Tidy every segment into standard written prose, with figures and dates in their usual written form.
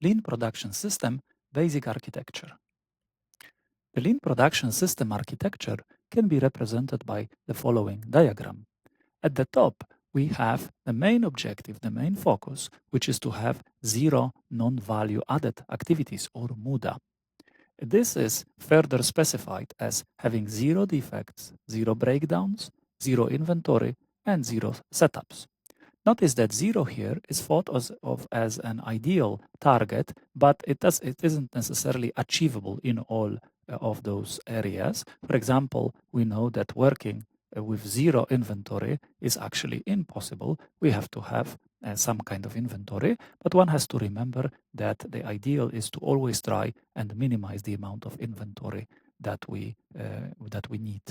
Lean Production System Basic Architecture. The Lean Production System architecture can be represented by the following diagram. At the top, we have the main objective, the main focus, which is to have zero non-value added activities or MUDA. This is further specified as having zero defects, zero breakdowns, zero inventory, and zero setups. Notice that zero here is thought of as an ideal target, but it isn't necessarily achievable in all of those areas. For example, we know that working with zero inventory is actually impossible. We have to have some kind of inventory, but one has to remember that the ideal is to always try and minimize the amount of inventory that we need.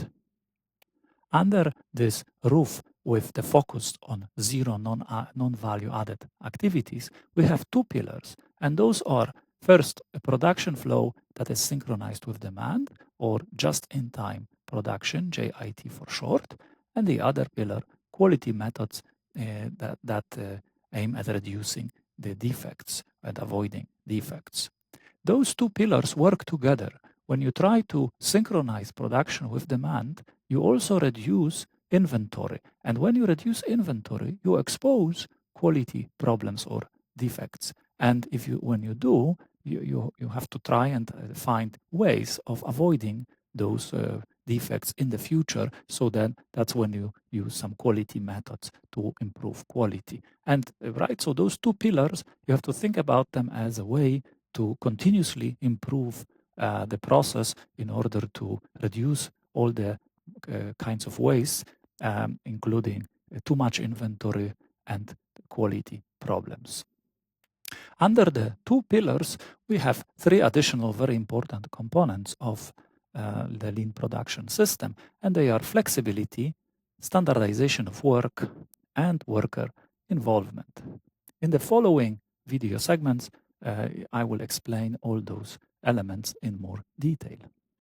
Under this roof, with the focus on zero non-value added activities, we have two pillars, and those are first a production flow that is synchronized with demand, or just-in-time production, JIT for short, and the other pillar, quality methods that aim at reducing the defects and avoiding defects. Those two pillars work together. When you try to synchronize production with demand, you also reduce inventory. And when you reduce inventory, you expose quality problems or defects. And when you do, you have to try and find ways of avoiding those defects in the future. So then that's when you use some quality methods to improve quality. And so those two pillars, you have to think about them as a way to continuously improve the process in order to reduce all the kinds of waste, including too much inventory and quality problems. Under the two pillars, we have three additional very important components of the lean production system, and they are flexibility, standardization of work, and worker involvement. In the following video segments, I will explain all those elements in more detail.